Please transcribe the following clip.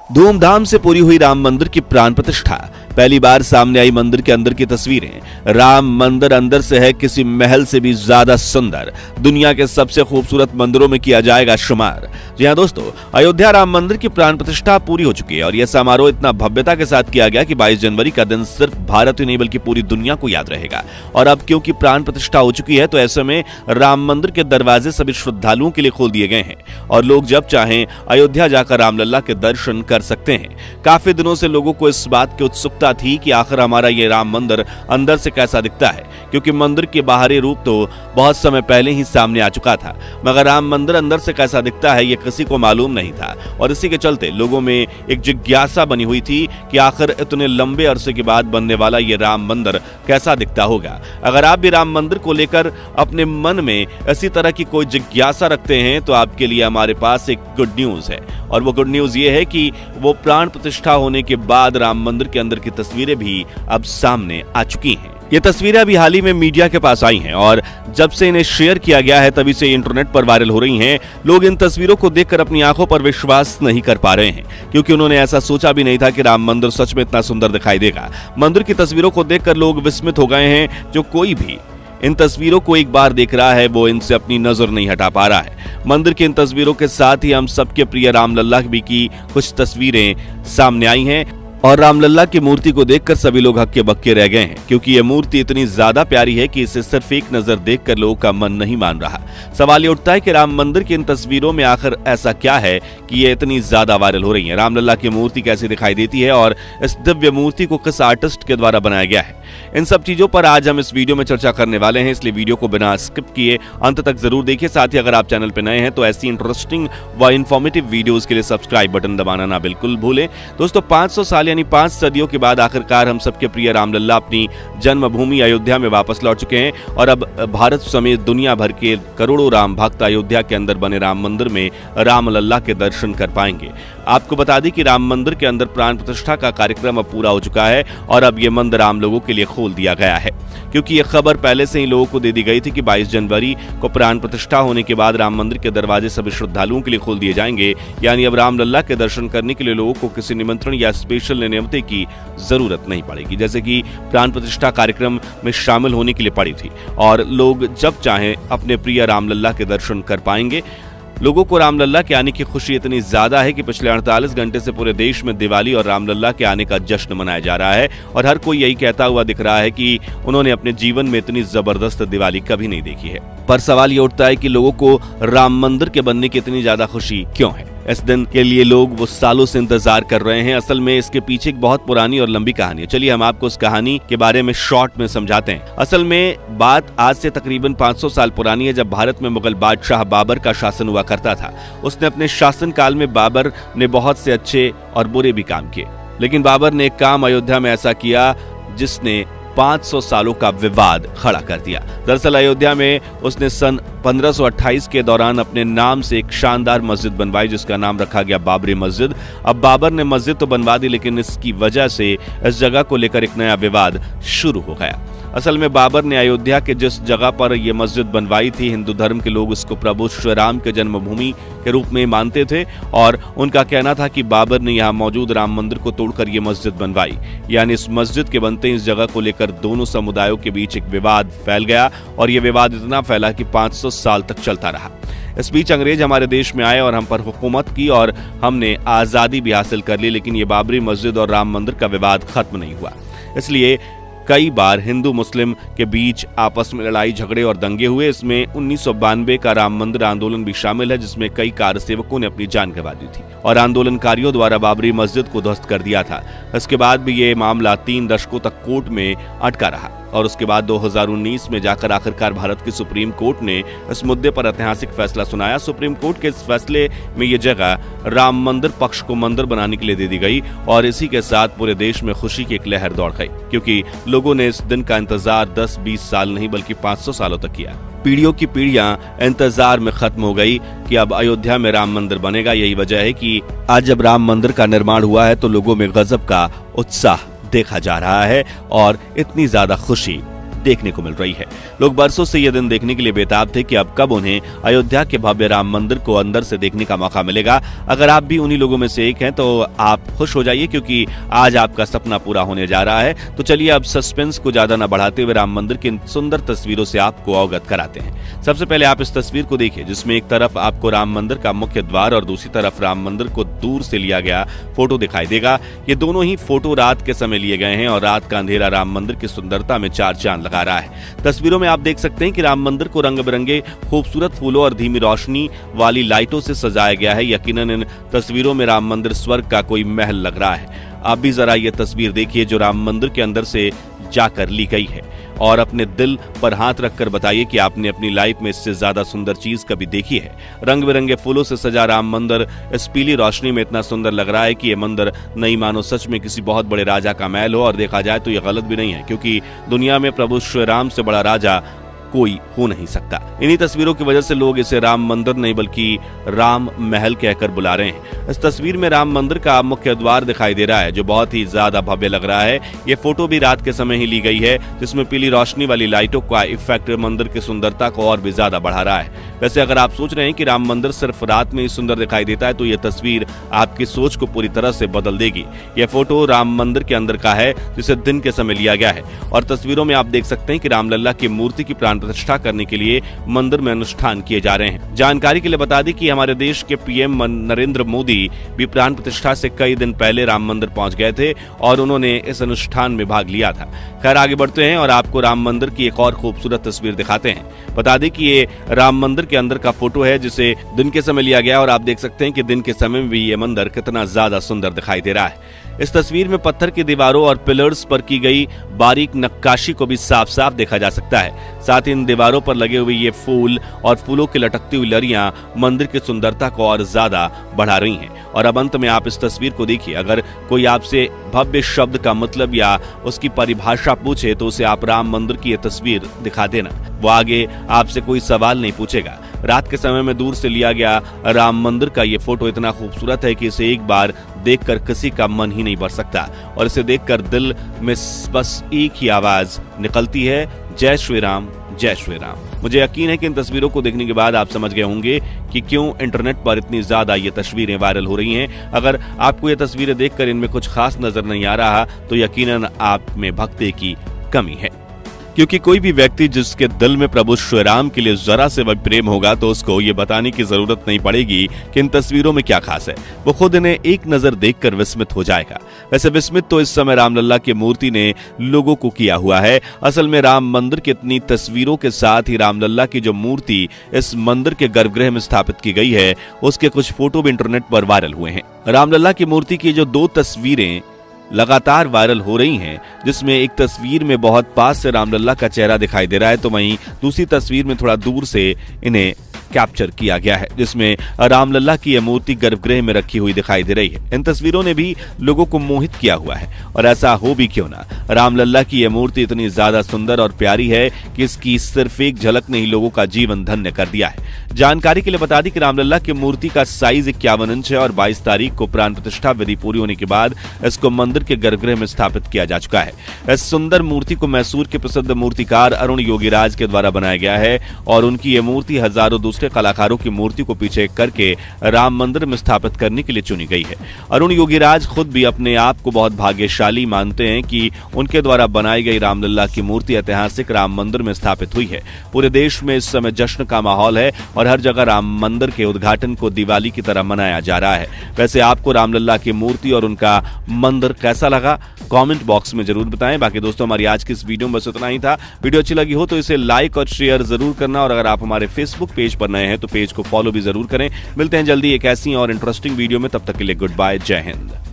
धूमधाम से पूरी हुई राम मंदिर की प्राण प्रतिष्ठा। पहली बार सामने आई मंदिर के अंदर की तस्वीरें। राम मंदिर अंदर से है किसी महल से भी ज्यादा सुंदर। दुनिया के सबसे खूबसूरत मंदिरों में किया जाएगा शुमार। जी हां दोस्तों, अयोध्या राम मंदिर की प्राण प्रतिष्ठा पूरी हो चुकी है और यह समारोह इतना भव्यता के साथ किया गया कि 22 जनवरी का दिन सिर्फ भारत ही नहीं बल्कि पूरी दुनिया को याद रहेगा। और अब क्योंकि प्राण प्रतिष्ठा हो चुकी है तो ऐसे में राम मंदिर के दरवाजे सभी श्रद्धालुओं के लिए खोल दिए गए हैं और लोग जब चाहें अयोध्या जाकर रामलला के दर्शन कर सकते हैं। काफी दिनों से लोगों को इस बात की उत्सुकता थी कि आखिर हमारा ये राम मंदिर अंदर से कैसा दिखता है, क्योंकि मंदिर के बाहरी रूप तो बहुत समय पहले ही सामने आ चुका था, मगर राम मंदिर अंदर से कैसा दिखता है ये किसी को मालूम नहीं था। और इसी के चलते लोगों में एक जिज्ञासा बनी हुई थी कि आखिर इतने लंबे अरसे के बाद बनने वाला ये राम मंदिर कैसा दिखता होगा। अगर आप भी राम मंदिर को लेकर अपने मन में इसी तरह की कोई जिज्ञासा रखते हैं तो आपके लिए हमारे पास एक गुड न्यूज है, और वो गुड न्यूज ये है कि वो प्राण प्रतिष्ठा होने के बाद राम मंदिर के अंदर की तस्वीरें भी अब सामने आ चुकी हैं। ये तस्वीरें अभी हाल ही में मीडिया के पास आई हैं और जब से इन्हें शेयर किया गया है तभी से इंटरनेट पर वायरल हो रही हैं। लोग इन तस्वीरों को देखकर अपनी आंखों पर विश्वास नहीं कर पा रहे हैं, क्योंकि उन्होंने ऐसा सोचा भी नहीं था कि राम मंदिर सच में इतना सुंदर दिखाई देगा। मंदिर की तस्वीरों को देखकर लोग विस्मित हो गए हैं। जो कोई भी इन तस्वीरों को एक बार देख रहा है वो इनसे अपनी नजर नहीं हटा पा रहा है। मंदिर की इन तस्वीरों के साथ ही हम सबके प्रिय रामलला भी की कुछ तस्वीरें सामने आई हैं और रामलला की मूर्ति को देखकर सभी लोग हक्के बक्के रह गए हैं, क्योंकि ये मूर्ति इतनी ज्यादा प्यारी है कि इसे सिर्फ एक नजर देखकर लोगों का मन नहीं मान रहा। सवाल ये उठता है कि राम मंदिर की इन तस्वीरों में आखिर ऐसा क्या है कि ये इतनी ज्यादा वायरल हो रही है। रामलला की मूर्ति कैसी दिखाई देती है और इस दिव्य मूर्ति को किस आर्टिस्ट के द्वारा बनाया गया है, इन सब चीजों पर आज हम इस वीडियो में चर्चा करने वाले हैं, इसलिए वीडियो को बिना स्किप किए अंत तक जरूर देखिए। साथ ही अगर आप चैनल पर नए हैं तो ऐसी इंटरेस्टिंग व इन्फॉर्मेटिव वीडियोस के लिए सब्सक्राइब बटन दबाना ना बिल्कुल भूलें। दोस्तों, 500 साल यानी 5 सदियों के बाद आखिरकार हम सबके प्रिय रामलला अपनी जन्मभूमि अयोध्या में वापस लौट चुके हैं और अब भारत समेत दुनिया भर के करोड़ों राम भक्त अयोध्या के अंदर बने राम मंदिर में रामलला के दर्शन कर पाएंगे। आपको बता दें कि राम मंदिर के अंदर प्राण प्रतिष्ठा का कार्यक्रम अब पूरा हो चुका है और अब ये मंदिर आम लोगों के लिए खोल दिया गया है, क्योंकि ये खबर पहले से ही लोगों को दे दी गई थी कि 22 जनवरी को प्राण प्रतिष्ठा होने के बाद राम मंदिर के दरवाजे सभी श्रद्धालुओं के लिए खोल दिए जाएंगे। यानी अब रामलला के दर्शन करने के लिए लोगों को किसी निमंत्रण या स्पेशल निमंत्रण की जरूरत नहीं पड़ेगी, जैसे कि प्राण प्रतिष्ठा कार्यक्रम में शामिल होने के लिए पड़ी थी, और लोग जब चाहें अपने प्रिय रामलला के दर्शन कर पाएंगे। लोगों को रामलला के आने की खुशी इतनी ज्यादा है कि पिछले 48 घंटे से पूरे देश में दिवाली और रामलला के आने का जश्न मनाया जा रहा है और हर कोई यही कहता हुआ दिख रहा है कि उन्होंने अपने जीवन में इतनी जबरदस्त दिवाली कभी नहीं देखी है। पर सवाल ये उठता है कि लोगों को राम मंदिर के बनने की इतनी ज्यादा खुशी क्यों है? इस दिन के लिए लोग वो सालों से इंतजार कर रहे हैं। असल में इसके पीछे एक बहुत पुरानी और लंबी कहानी है। चलिए हम आपको उस कहानी के बारे में शॉर्ट में समझाते हैं। असल में बात आज से तकरीबन 500 साल पुरानी है, जब भारत में मुगल बादशाह बाबर का शासन हुआ करता था। उसने अपने शासन काल में बाबर ने बहुत से अच्छे और बुरे भी काम किए, लेकिन बाबर ने एक काम अयोध्या में ऐसा किया जिसने 500 सालों का विवाद खड़ा कर दिया। दरअसल अयोध्या में उसने सन 1528 के दौरान अपने नाम से एक शानदार मस्जिद बनवाई जिसका नाम रखा गया बाबरी मस्जिद। अब बाबर ने मस्जिद तो बनवा दी, लेकिन इसकी वजह से इस जगह को लेकर एक नया विवाद शुरू हो गया। असल में बाबर ने अयोध्या के जिस जगह पर यह मस्जिद बनवाई थी, हिंदू धर्म के लोग उसको प्रभु श्री राम के जन्मभूमि के रूप में मानते थे और उनका कहना था कि बाबर ने यहाँ मौजूद राम मंदिर को तोड़कर ये मस्जिद बनवाई। यानी इस मस्जिद के बनते इस जगह को लेकर दोनों समुदायों के बीच एक विवाद फैल गया और ये विवाद इतना फैला कि 500 साल तक चलता रहा। इस बीच अंग्रेज हमारे देश में आए और हम पर हुकूमत की और हमने आजादी भी हासिल कर ली, लेकिन ये बाबरी मस्जिद और राम मंदिर का विवाद खत्म नहीं हुआ। इसलिए कई बार हिंदू मुस्लिम के बीच आपस में लड़ाई झगड़े और दंगे हुए। इसमें 1992 का राम मंदिर आंदोलन भी शामिल है, जिसमें कई कारसेवकों ने अपनी जान गंवा दी थी और आंदोलनकारियों द्वारा बाबरी मस्जिद को ध्वस्त कर दिया था। इसके बाद भी ये मामला 3 दशकों तक कोर्ट में अटका रहा और उसके बाद 2019 में जाकर आखिरकार भारत की सुप्रीम कोर्ट ने इस मुद्दे पर ऐतिहासिक फैसला सुनाया। सुप्रीम कोर्ट के इस फैसले में ये जगह राम मंदिर पक्ष को मंदिर बनाने के लिए दे दी गई और इसी के साथ पूरे देश में खुशी की एक लहर दौड़ गई, क्योंकि लोगों ने इस दिन का इंतजार 10-20 साल नहीं बल्कि 500 सालों तक किया। पीढ़ियों की पीढ़ियां इंतजार में खत्म हो गई कि अब अयोध्या में राम मंदिर बनेगा। यही वजह है कि आज जब राम मंदिर का निर्माण हुआ है तो लोगों में गजब का उत्साह देखा जा रहा है और इतनी ज्यादा खुशी देखने को मिल रही है। लोग बरसों से यह दिन देखने के लिए बेताब थे कि अब कब उन्हें अयोध्या के भव्य राम मंदिर को अंदर से देखने का मौका मिलेगा। अगर आप भी उन्हीं लोगों में से एक हैं तो आप खुश हो जाइए, क्योंकि आज आपका सपना पूरा होने जा रहा है। तो चलिए अब सस्पेंस को ज्यादा न बढ़ाते हुए राम मंदिर की सुंदर तस्वीरों से आपको अवगत कराते हैं। सबसे पहले आप इस तस्वीर को देखिए, जिसमें एक तरफ आपको राम मंदिर का मुख्य द्वार और दूसरी तरफ राम मंदिर को दूर से लिया गया फोटो दिखाई देगा। ये दोनों ही फोटो रात के समय लिए गए हैं और रात का अंधेरा राम मंदिर की सुंदरता में चार चांद लगा रहा है। तस्वीरों में आप देख सकते हैं कि राम मंदिर को रंग बिरंगे खूबसूरत फूलों और धीमी रोशनी वाली लाइटों से सजाया गया है। यकीनन इन तस्वीरों में राम मंदिर स्वर्ग का कोई महल लग रहा है। आप भी जरा ये तस्वीर देखिए जो राम मंदिर के अंदर से जाकर ली गई है, और अपने दिल पर हाथ रखकर बताइए कि आपने अपनी लाइफ में इससे ज्यादा सुंदर चीज कभी देखी है। रंग बिरंगे फूलों से सजा राम मंदिर इस पीली रोशनी में इतना सुंदर लग रहा है कि यह मंदिर नहीं मानो सच में किसी बहुत बड़े राजा का महल हो। और देखा जाए तो यह गलत भी नहीं है, क्योंकि दुनिया में प्रभु श्री राम से बड़ा राजा कोई हो नहीं सकता। इन्हीं तस्वीरों की वजह से लोग इसे राम मंदिर नहीं बल्कि राम महल कहकर बुला रहे हैं। इस तस्वीर में राम मंदिर का मुख्य द्वार दिखाई दे रहा है, जो बहुत ही ज्यादा भव्य लग रहा है। ये फोटो भी रात के समय ही ली गई है, जिसमें पीली रोशनी वाली लाइटों का इफेक्ट मंदिर की सुंदरता को और भी ज्यादा बढ़ा रहा है। वैसे अगर आप सोच रहे हैं कि राम मंदिर सिर्फ रात में ही सुंदर दिखाई देता है, तो यह तस्वीर आपकी सोच को पूरी तरह से बदल देगी। यह फोटो राम मंदिर के अंदर का है, जिसे दिन के समय लिया गया है, और तस्वीरों में आप देख सकते हैं कि रामलला की मूर्ति की प्राण प्रतिष्ठा करने के लिए मंदिर में अनुष्ठान किए जा रहे हैं। जानकारी के लिए बता दें कि हमारे देश के पीएम नरेंद्र मोदी भी प्राण प्रतिष्ठा से कई दिन पहले राम मंदिर पहुंच गए थे और उन्होंने इस अनुष्ठान में भाग लिया था। खैर आगे बढ़ते हैं और आपको राम मंदिर की एक और खूबसूरत तस्वीर दिखाते हैं। बता दें कि ये राम मंदिर के अंदर का फोटो है, जिसे दिन के समय लिया गया, और आप देख सकते हैं कि दिन के समय में भी ये मंदिर कितना ज्यादा सुंदर दिखाई दे रहा है। इस तस्वीर में पत्थर की दीवारों और पिलर्स पर की गई बारीक नक्काशी को भी साफ साफ देखा जा सकता है। साथ ही इन दीवारों पर लगे हुए ये फूल और फूलों की लटकती हुई लड़ियां मंदिर की सुंदरता को और ज्यादा बढ़ा रही हैं। और अब अंत में आप इस तस्वीर को देखिए। अगर कोई आपसे भव्य शब्द का मतलब या उसकी परिभाषा पूछे तो उसे आप राम मंदिर की ये तस्वीर दिखा देना। वो आगे आपसे कोई सवाल नहीं पूछेगा। रात के समय में दूर से लिया गया राम मंदिर का ये फोटो इतना खूबसूरत है कि इसे एक बार देखकर किसी का मन ही नहीं भर सकता, और इसे देखकर दिल में बस एक ही आवाज निकलती है, जय श्री राम, जय श्री राम। मुझे यकीन है कि इन तस्वीरों को देखने के बाद आप समझ गए होंगे कि क्यों इंटरनेट पर इतनी ज्यादा ये तस्वीरें वायरल हो रही हैं। अगर आपको ये तस्वीरें देखकर इनमें कुछ खास नजर नहीं आ रहा तो यकीनन आप में भक्ति की कमी है, क्योंकि कोई भी व्यक्ति जिसके दिल में प्रभु श्री राम के लिए जरा से भी प्रेम होगा तो उसको ये बताने की जरूरत नहीं पड़ेगी कि इन तस्वीरों में क्या खास है। वो खुद इन्हें एक नजर देखकर विस्मित हो जाएगा। वैसे विस्मित तो इस समय रामलला की मूर्ति ने लोगों को किया हुआ है। असल में राम मंदिर की इतनी तस्वीरों के साथ ही रामलला की जो मूर्ति इस मंदिर के गर्भगृह में स्थापित की गई है, उसके कुछ फोटो भी इंटरनेट पर वायरल हुए हैं। रामलला की मूर्ति की जो 2 तस्वीरें लगातार वायरल हो रही हैं, जिसमें एक तस्वीर में बहुत पास से रामलला का चेहरा दिखाई दे रहा है, तो वहीं दूसरी तस्वीर में थोड़ा दूर से इन्हें कैप्चर किया गया है, जिसमें रामलला की यह मूर्ति गर्भगृह में रखी हुई दिखाई दे रही है। इन तस्वीरों ने भी लोगों को मोहित किया हुआ है, और ऐसा हो भी क्यों ना। रामलला की यह मूर्ति इतनी ज्यादा सुंदर और प्यारी है कि इसकी सिर्फ एक झलक ने ही लोगों का जीवन धन्य कर दिया है। जानकारी के लिए बता दी कि रामलला की मूर्ति का साइज 51 इंच है और 22 तारीख को प्राण प्रतिष्ठा विधि पूरी होने के बाद इसको मंदिर के गर्भगृह में स्थापित किया जा चुका है। इस सुंदर मूर्ति को मैसूर के प्रसिद्ध मूर्तिकार अरुण योगीराज के द्वारा बनाया गया है, और उनकी यह मूर्ति हजारों दूसरे कलाकारों की मूर्ति को पीछे करके राम मंदिर में स्थापित करने के लिए चुनी गई है। अरुण योगीराज खुद भी अपने आप को बहुत भाग्यशाली मानते हैं कि उनके द्वारा बनाई गई रामलला की मूर्ति ऐतिहासिक राम मंदिर में स्थापित हुई है। पूरे देश में इस समय जश्न का माहौल है और हर जगह राम मंदिर के उद्घाटन को दिवाली की तरह मनाया जा रहा है। वैसे आपको रामलला की मूर्ति और उनका मंदिर कैसा लगा, कमेंट बॉक्स में जरूर बताएं। बाकी दोस्तों, हमारी आज की इस वीडियो में बस इतना ही था। वीडियो अच्छी लगी हो तो इसे लाइक और शेयर जरूर करना, और अगर आप हमारे फेसबुक पेज पर नए हैं तो पेज को फॉलो भी जरूर करें। मिलते हैं जल्दी एक ऐसी और इंटरेस्टिंग वीडियो में, तब तक के लिए गुड बाय, जय हिंद।